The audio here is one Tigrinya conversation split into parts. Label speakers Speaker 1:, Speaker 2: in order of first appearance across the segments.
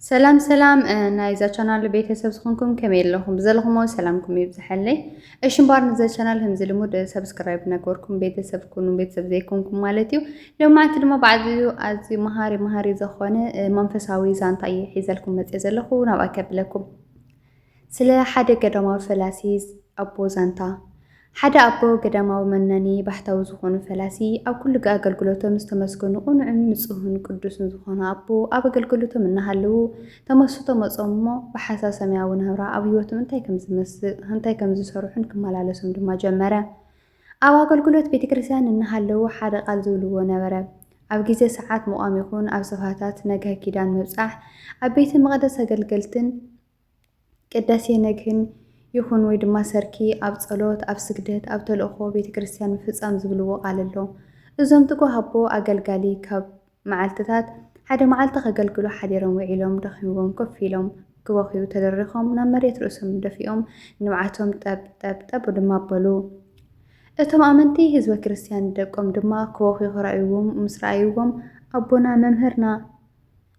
Speaker 1: ሰላም ሰላም ናይዛ ቻናል ቤተሰብ ዝኾንኩም ከመይ ኣለኹም ብዘለኹም ሰላምኩም ይብዝሐለይ እሽምባር ንዘ ቻናል ህምዚ ልሙድ ሰብስክራይብ ነገርኩም ቤተሰብ ኩኑ ቤተሰብ ዘይኮንኩም ማለት እዩ ሎማዓንቲ ድማ ባዕዝዩ ኣዝዩ መሃሪ ዝኾነ መንፈሳዊ ዛንታ እየ ሒዘልኩም መፅእ ዘለኹ ናብ ኣከብለኩም ስለ ሓደ ገዳማዊ ፈላሲ ኣቦ ዛንታ ሓደ ኣቦ ገዳማዊ መነኒ ባህታዊ ዝኾኑ ፈላሲ ኣብ ኩሉ ኣገልግሎቶም ዝተመስገኑ ቁኑዕን ንጹህን ቅዱስን ዝኾኑ ኣቦ ኣብ ኣገልግሎቶም እናሃለዉ ተመስጦ መጾም እሞ ብሓሳብ ሰማያዊ ናብራ ኣብ ህይወቶም እንታይ ከም ዝሰርሑን ክመላለሶም ድማ ጀመረ። ኣብ ኣገልግሎት ቤተክርስትያን እናሃለዉ ሓደ ቃል ዝብልዎ ነበረ። ኣብ ግዜ ሰዓት ምቋም ይኹን ኣብ ስፍሓታት ነግህ ኪዳን ምብጻሕ ኣብ ቤተ መቕደስ ኣገልገልትን ቅዳሴ ነግህን ይኹን ወይ ድማ ሰርኪ ኣብ ጸሎት ኣብ ስግደት ኣብ ተልእኾ ቤተክርስትያን ምፍጻም ዝብልዎ ቃል ኣሎ። እዞም ትጉህ ኣቦ ኣገልጋሊ ካብ መዓልትታት ሓደ መዓልቲ ከገልግሉ ሓዲሮም ውዒሎም ደኺሞም ኮፍ ኢሎም ክበኽዩ ተደሪኾም ናብ መሬት ርእሶም ደፊኦም ንብዓቶም ጠብ ድማ ኣበሉ። እቶም ኣመንቲ ህዝበ ክርስቲያን ደቆም ድማ ክበኽዩ ክረኣይዎም ምስ ረኣይዎም ኣቦና መምህርና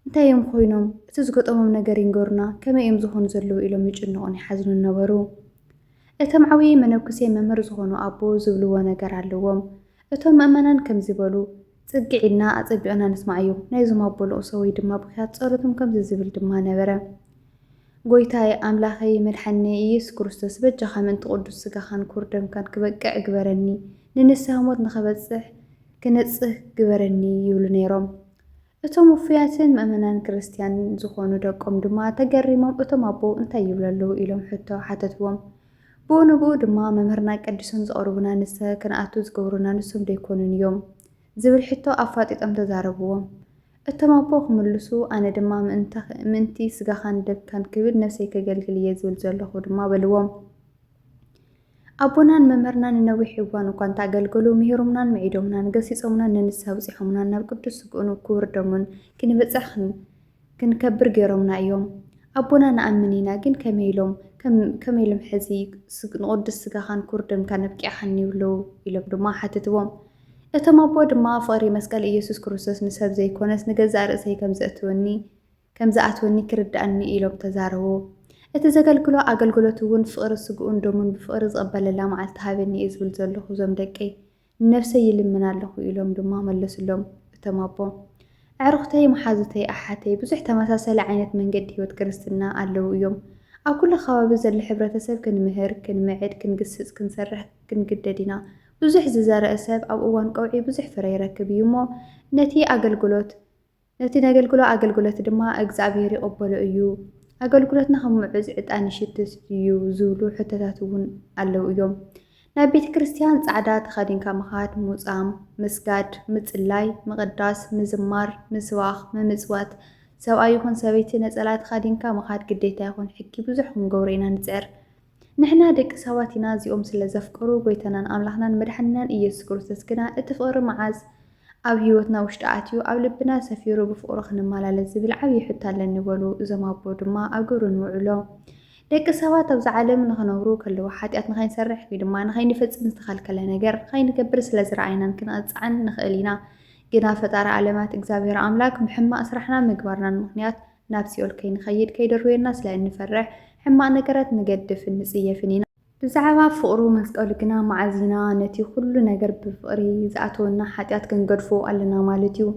Speaker 1: እንታይ እዮም ኮይኖም እቲ ዝገጠሞም ነገር ይንገሩና ከመይ እዮም ዝኾኑ ዘለዉ ኢሎም ይጭንቑን ይሓዝኑን ነበሩ። እቶም ዓብዪ መነኩሴ መምህር ዝኾኑ ኣቦ ዝብልዎ ነገር ኣለዎም። እቶም ምእመናን ከም ዝበሉ ጽግዒና ኣጸቢቕና ንስማዕ እዩ። ናይዞም ኣቦ ልቕሶ ወይ ድማ ብኽያት ጸሎቶም ከምዚ ዝብል ድማ ነበረ። ጎይታዬ ኣምላኸይ መድሓኒየ ኢየሱስ ክርስቶስ በጃኻ ምእንቲ ቅዱስ ስጋኻን ክቡር ደምካን ክበቅዕ ግበረኒ ንንስሐ ሞት ንኸበጽሕ ክነጽህ ግበረኒ ይብሉ ነይሮም። እቶም ውፍያትን ምእመናን ክርስቲያን ዝኾኑ ደቆም ድማ ተገሪሞም እቶም ኣቦ እንታይ ይብሉ ኣለዉ ኢሎም ሕቶ ሓተትዎም። ብኡ ንብኡ ድማ መምህርና ቀዲሶም ዘቕርቡና ንስሐ ክንኣቱ ዝገብሩና ንሶም ደይኮኑን እዮም ዝብል ሕቶ ኣፋጢጦም ተዛረብዎም። እቶም ኣቦ ክምልሱ ኣነ ድማ ምእንቲ ስጋኻን ደምካን ክብል ነፍሰይ ከገልግል እየ ዝብል ዘለኹ ድማ በልዎም። ኣቦናን መምህርናን ንነዊሕ እዋን እኳ እንተኣገልገሉ ምሂሮምናን መዒዶምናን ገሲፆምናን ንንስሐ በፂሖምናን ናብ ቅዱስ ስግኡን ክቡር ደሙን ክንበጽሕ ክንከብር ገይሮምና እዮም። ኣቦና ንኣምን ኢና ግን ከመይ ኢሎም ሕዚ ንቅዱስ ስጋኻን ክቡር ደምካን ነብቂዕኻን ይብለው ኢሎም ድማ ሓትትዎም። እቶም ኣቦ ድማ ፍቕሪ መስቀል ኢየሱስ ክርስቶስ ንሰብ ዘይኮነስ ንገዛእ ርእሰይ ከም ዝኣትወኒ ክርዳእኒ ኢሎም ተዛረቡ። እቲ ዘገልግሎ ኣገልግሎት እውን ፍቕሪ ስግኡን ደሙን ብፍቕሪ ዝቕበለላ መዓልቲ ሃበኒ እየ ዝብል ዘለኹ እዞም ደቀይ ነፍሰይ ይልምን ኣለኹ ኢሎም ድማ መለስሎም። እቶም ኣቦ ኣዕሩኽተይ መሓዙተይ ኣሓተይ ብዙሕ ተመሳሳሊ ዓይነት መንገዲ ህይወት ክርስትና ኣለዉ እዮም። ኣብ ኩሉ ከባቢ ዘሎ ሕብረተሰብ ክንምህር ክንምዕድ ክንግስጽ ክንሰርሕ ክንግደድ ኢና። ብዙሕ ዝዘርአ ሰብ ኣብ እዋን ቀውዒ ብዙሕ ፍረ ይረክብ እዩ እሞ ነቲ ነገልግሎ ኣገልግሎት ድማ እግዚኣብሔር ይቕበሎ እዩ። ኣገልግሎትና ከም ምዑዝ ዕጣን ይሽትት እዩ ዝብሉ ሕቶታት እውን ኣለዉ እዮም። ናብ ቤተ ክርስቲያን ጻዕዳ ተኸዲንካ ምኻድ ሙፃም ምስጋድ ምጽላይ ምቕዳስ ምዝማር ምስባኽ ምምጽዋት ሰብኣይ ይኹን ሰበይቲ ነጸላ ተኸዲንካ ምኻድ ግዴታ ይኹን ሕጊ ብዙሕ ክንገብሮ ኢና ንጽዕር። ንሕና ደቂ ሰባት ኢና እዚኦም ስለ ዘፍቀሩ ጎይታናን ኣምላኽናን መድሓኒናን ኢየሱስ ክርስቶስ ግና እቲ ፍቕሪ መዓዝ ኣብ ህይወትና ውሽጢ ኣትዩ ኣብ ልብና ሰፊሩ ብፍቕሩ ክንመላለስ ዝብል ዓብዪ ሕቶ ኣለኒ በሉ። እዞም ኣቦ ድማ ኣብ ግብሪ ንውዕሎ ደቂ ሰባት ኣብዚ ዓለም ንኽነብሩ ከለዉ ሓጢኣት ንኸይንሰርሕ ወይ ድማ ንኸይንፈጽም ዝተኸልከለ ነገር ንኸይንገብር ስለ ዝረኣይናን ክንቐፅዓን ንኽእል ኢና። ግና ፈጣሪ ዓለማት እግዚኣብሔር ኣምላክ ብሕማቕ ስራሕና ምግባርናን ምኽንያት ናብ ሲኦል ከይንኸይድ ከይደርብየና ስለ እንፈርሕ ሕማቕ ነገራት ንገድፍን ንጽየፍን ኢና። ብዛዕባ ፍቕሩ መስቀሉ ግና መዓዚና ነቲ ኩሉ ነገር ብፍቕሪ ዝኣተወና ሓጢኣት ክንገድፎ ኣለና ማለት እዩ።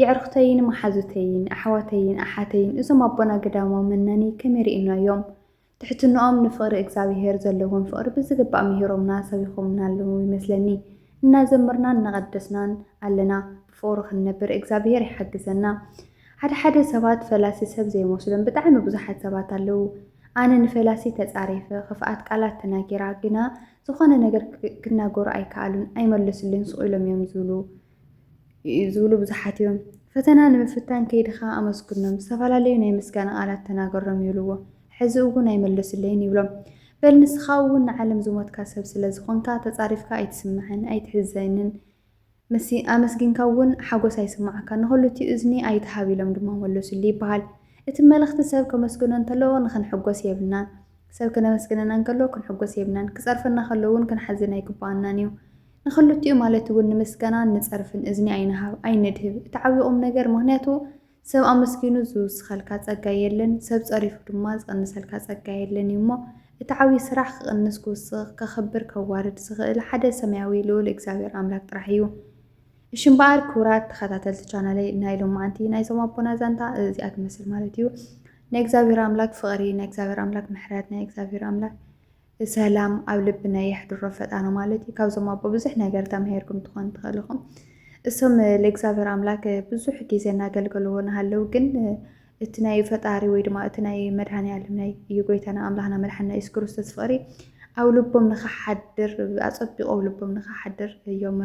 Speaker 1: የዕርኽተይን መሓዙተይን ኣሕዋተይን ኣሓተይን እዞም ኣቦና ገዳማዊ መናኒ ከመይ ርኢናዮም? ትሕትንኦም ንፍቕሪ እግዚኣብሔር ዘለዎም ፍቕሪ ብዝግባእ ምሂሮምና ሰቢኾምና ኣለዉ ይመስለኒ። እናዘመርናን እናቐደስናን ኣለና ብፍቕሩ ክንነብር እግዚኣብሔር ይሓግዘና። ሓደ ሰባት ፈላሲ ሰብ ዘይመስሎም ብጣዕሚ ብዙሓት ሰባት ኣለዉ። ኣነ ንፈላሲ ተጻሪፈ ክፍኣት ቃላት ተናጊራ ግና ዝኾነ ነገር ክናገሩ ኣይከኣሉን ኣይመለሱልን ስቕ ኢሎም እዮም ዝብሉ ብዙሓት እዮም። ፈተና ንምፍታን ከይድኻ ኣመስግኖም ዝተፈላለዩ ናይ ምስጋና ቃላት ተናገሮም ይብልዎ ሕዚ እውን ኣይመለሱልን ይብሎም። በል ንስኻ እውን ንዓለም ዝሞትካ ሰብ ስለ ዝኾንካ ተጻሪፍካ ኣይትስምዐን ኣይትሕዘንን ኣመስጊንካ እውን ሓጎስ ኣይስማዓካ ንኽልቲኡ እዝኒ ኣይትሃብ ኢሎም ድማ መለሱሉ ይበሃል። እቲ መልእኽቲ ሰብ ከመስግኖ እንተለዎ ንኽንሕጎስ የብልናን ሰብ ክነመስግነና እንከሎ ክንሕጎስ የብልናን ክጸርፈና ከሎ እውን ክንሓዝን ኣይግባአናን እዩ። ንኽልቲኡ ማለት እውን ንምስጋናን ንጸርፍን እዝኒ ኣይንድህብ እቲ ዓብዪ ቁም ነገር ምክንያቱ ሰብ ኣመስኪኑ ዝውስኸልካ ጸጋ የለን ሰብ ጸሪፉ ድማ ዝቐንሰልካ ጸጋ የለን እሞ እቲ ዓብዪ ስራሕ ክቕንስ ክውስኽ ከኸብር ከዋርድ ዝኽእል ሓደ ሰማያዊ ልዑል እግዚኣብሔር ኣምላክ ጥራሕ እዩ። እሺ እምበኣር ክቡራት ተኸታተልቲ ቻናለይ ናይ ሎማዓንቲ ናይ ዞም ኣቦና ዛንታ እዚኣ ትመስል ማለት እዩ። ናይ እግዚኣብሔር ኣምላክ ፍቕሪ፣ ናይ እግዚኣብሔር ኣምላክ ምሕረት፣ ናይ እግዚኣብሔር ኣምላክ ሰላም ኣብ ልብና የሕድሮ ፈጣነ ማለት እዩ። ካብዞም ኣቦ ብዙሕ ነገር ተማሂርኩም ትኾን ትኽእሉ ኢኹም። እሶም ለእግዚኣብሔር ኣምላክ ብዙሕ ግዜ እናገልገልዎ ናሃለው ግን እቲ ናይ ፈጣሪ ወይ ድማ እቲ ናይ መድሃኒ ዓለም ናይ እዩ ጎይታና ኣምላኽና መድሓኒና ኢየሱስ ክርስቶስ ፍቕሪ ኣብ ልቦም ንኸሓድር ኣፀቢቖ ኣብ ልቦም ንኸሓድር እዮም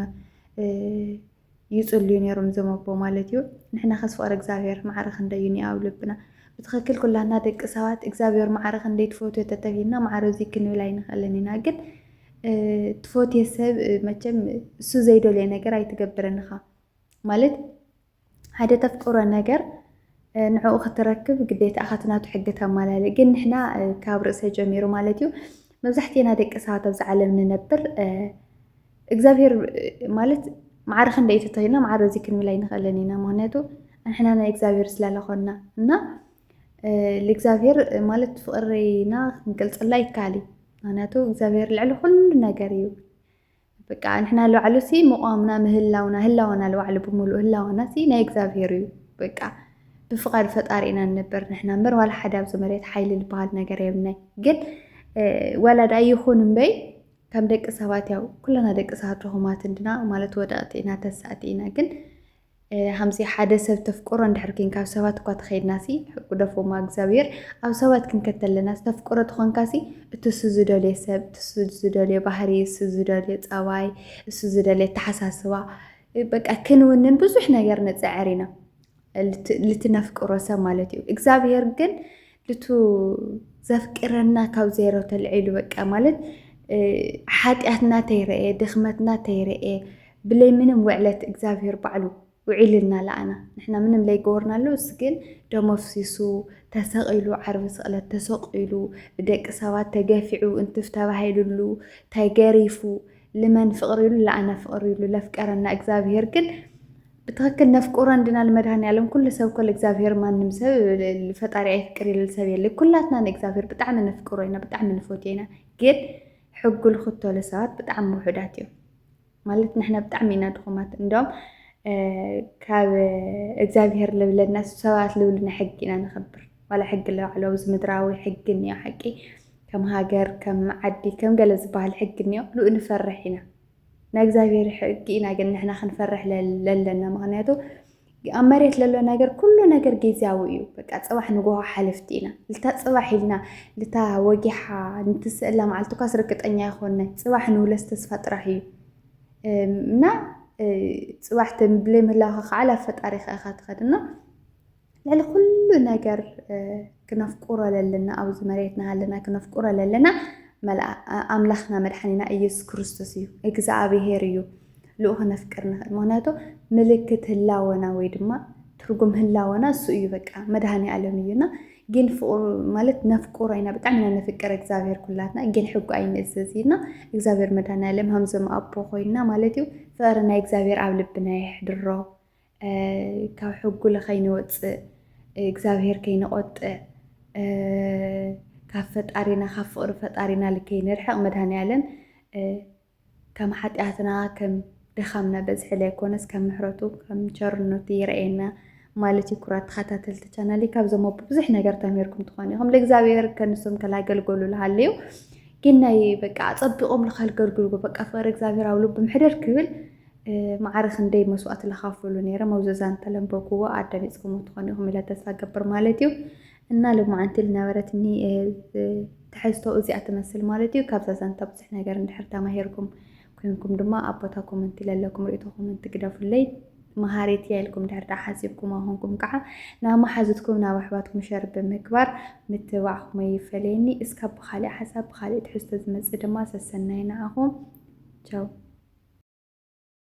Speaker 1: ይጽልዩ ነይሮም ዘመቦ ማለት እዩ። ንሕና ኸስ ፍቕሪ እግዚኣብሔር ማዕረ ክንደይ እዩ ኣብ ልብና ብትኽክል ኩላና ደቂ ሰባት እግዚኣብሔር ማዕረ ክንደይ ትፈትዮ ተተቢልና ማዕረ እዚ ክንብል ኣይንኽእልን ኢና ግን ትፈትየ ሰብ መቸም እሱ ዘይደልየ ነገር ኣይትገብረንኻ ማለት ሓደ ተፍቅሮ ነገር ንዕኡ ክትረክብ ግዴታ ኢኻ ናቱ ሕጊ ተማላልእ ግን ንሕና ካብ ርእሰ ጀሚሩ ማለት እዩ መብዛሕትኤና ደቂ ሰባት ኣብዚ ዓለም ንነብር እግዚኣብሔር ማለት ማዕረ ክንደይ ተተኺልና ማዕረ እዚ ክንብል ኣይንኽእልን ኢና ምክንያቱ ንሕና ናይ እግዚኣብሔር ስላለኾና እና ለእግዚኣብሔር ማለት ፍቕሪና ክንገልፀላ ይከኣል እዩ ምክንያቱ እግዚኣብሔር ልዕሊ ኩሉ ነገር እዩ በቃ ንሕና ለባዕሉ ሲ ምቋምና ምህላውና ህላወና ለባዕሉ ብምሉእ ህላወና ሲ ናይ እግዚኣብሔር እዩ በቃ ብፍቓድ ፈጣሪ ኢና ንነብር ንሕና እምበር ዋላ ሓደ ኣብዚ መሬት ሓይሊ ዝበሃል ነገር የብልናይ ግን ዋላ ዳ ይኹን እምበይ ከም ደቂ ሰባት ያው ኩለና ደቂ ሰባት ድኹማት እንድና ማለት ወደቕቲ ኢና ተሳእቲ ኢና ግን ከምዚ ሓደ ሰብ ተፍቅሮ እንድሕር ኮንካ ኣብ ሰባት እኳ ተኸይድና ሲ ሕጉ ደፎማ እግዚኣብሔር ኣብ ሰባት ክንከተለና ተፍቅሮ ትኾንካ ሲ እቲ እሱ ዝደልየ ሰብ እሱ ዝደልየ ባህሪ እሱ ዝደልየ ፀባይ እሱ ዝደልየ ተሓሳስባ በቃ ክንውንን ብዙሕ ነገር ንፅዕር ኢና ልትነፍቅሮ ሰብ ማለት እዩ። እግዚኣብሔር ግን ልቱ ዘፍቅረና ካብ ዘይሮ ተልዒሉ በቃ ማለት ሓጢኣትና ተይረአ ድኽመትና ተይረአ ብለይ ምንም ውዕለት እግዚኣብሔር ባዕሉ ውዒልና ለኣና ንሕና ምንም ለይገበርናሉ እስ ግን ደሞ ፍሲሱ ተሰቒሉ ዓርቢ ስቕለት ተሰቒሉ ብደቂ ሰባት ተገፊዑ እንትፍ ተባሂሉሉ ተገሪፉ ልመን ፍቕሪ ኢሉ ለኣና ፍቕሪ ኢሉ ለፍቀረና እግዚኣብሔር ግን ብትኽክል ነፍቅሮ እንድና ንመድሃኒ ዓለም ኩሉ ሰብ ኮል እግዚኣብሔር ማንም ሰብ ፈጣሪ ኣይፍቅር ኢሉ ሰብ የለ ኩላትና ንእግዚኣብሔር ብጣዕሚ ነፍቅሮ ኢና ብጣዕሚ ንፈትዮ ኢና ግን ሕጉ ልኽተሉ ሰባት ብጣዕሚ ውሑዳት እዮም ማለት ንሕና ብጣዕሚ ኢና ድኹማት እንዶም ካብ እግዚኣብሔር ልብለና ሰባት ልብሉና ሕጊ ኢና ንኽብር ዋላ ሕጊ ለባዕሉ ኣብዚ ምድራዊ ሕጊ እኒኦ ሓቂ ከም ሃገር ከም ዓዲ ከም ገለ ዝበሃል ሕጊ እኒኦ ልኡ ንፈርሕ ኢና ናይ እግዚኣብሔር ሕጊ ኢና ግን ንሕና ክንፈርሕ ለለና ምክንያቱ ኣብ መሬት ዘሎ ነገር ኩሉ ነገር ጊዜያዊ እዩ በቃ ፅባሕ ንጎሆ ሓለፍቲ ኢና ልታ ፅባሕ ኢልና ልታ ወጊሓ ንትስእላ መዓልቲ እኳ ስርግጠኛ ይኮነ ፅባሕ ንውለስ ተስፋ ጥራሕ እዩ እና ፅባሕ ብለይ ምህላውኻ ከዓ ላብ ፈጣሪ ኢኻ ትኸድና ልዕሊ ኩሉ ነገር ክነፍቁሮ ለለና ኣብዚ መሬትና ሃለና ክነፍቁሮ ለለና ኣምላኽና መድሓኒና ኢየሱስ ክርስቶስ እዩ እግዚኣብሔር እዩ ልኡ ክነፍቅር ንኽእል ምክንያቱ ምልክት ህላወና ወይ ድማ ትርጉም ህላወና እሱ እዩ በቃ መድሃኒ ዓለም እዩና ግን ፍቅሩ ማለት ነፍቁሮ ኢና ብጣዕሚ ኢና ነፍቅር እግዚኣብሔር ኩላትና ግን ሕጉ ኣይንእዘዝና እግዚኣብሔር መድሃኒ ዓለም ከምዞም ኣቦ ኮይና ማለት እዩ ፍቕሪ ናይ እግዚኣብሔር ኣብ ልብና ይሕድሮ ካብ ሕጉ ለኸይንወፅእ እግዚኣብሔር ከይንቆጥዕ ካብ ፈጣሪና ካብ ፍቕሪ ፈጣሪና ልከይንርሕቕ መድሃኒ ዓለም ከም ሓጢኣትና ከም ድኻምና በዝሒ ለይኮነስ ከም ምሕረቱ ከም ቸርነቱ ይርአየና ማለት እዩ። ኩራት ተኸታተልቲ ቻናለይ ካብዞም ኣቦ ብዙሕ ነገር ተማሂርኩም ትኾኑ ኢኹም ለእግዚኣብሔር ከንሶም ከላገልገሉ ልሃለዩ ግን ናይ በቃ ኣፀቢቖም ንኸልገልግሉ በቃ ፍቕሪ እግዚኣብሔር ኣብ ልቦም ሕድር ክብል ማዕረ ክንደይ መስዋእቲ ዝኸፍሉ ነይሮም ኣብዚ ዛንታ ለንበብዎ ኣዳሚፅኩምዎ ትኾኑ ኢኹም ኢለ ተስፋ ገብር ማለት እዩ እና ሎማዓንቲ ዝነበረትኒ ትሕዝቶ እዚኣ ትመስል ማለት እዩ ካብዛ ዛንታ ብዙሕ ነገር እንድሕር ተማሂርኩም ኮይንኩም ድማ ኣብ ቦታ ኮመንቲ ለለኩም ርእቶ ኮመንቲ ግደፉለይ መሃሬት ያልኩም ድሕር ሓሲብኩም ኣኾንኩም ከዓ ናብ መሓዝትኩም ናብ ኣሕዋትኩም ሸር ብምግባር ምትባዕኩም ይፈለየኒ እስካብ ብኻሊእ ሓሳብ ብኻሊእ ትሕዝቶ ዝመፅእ ድማ ሰሰናይ ንዓኹም ቻው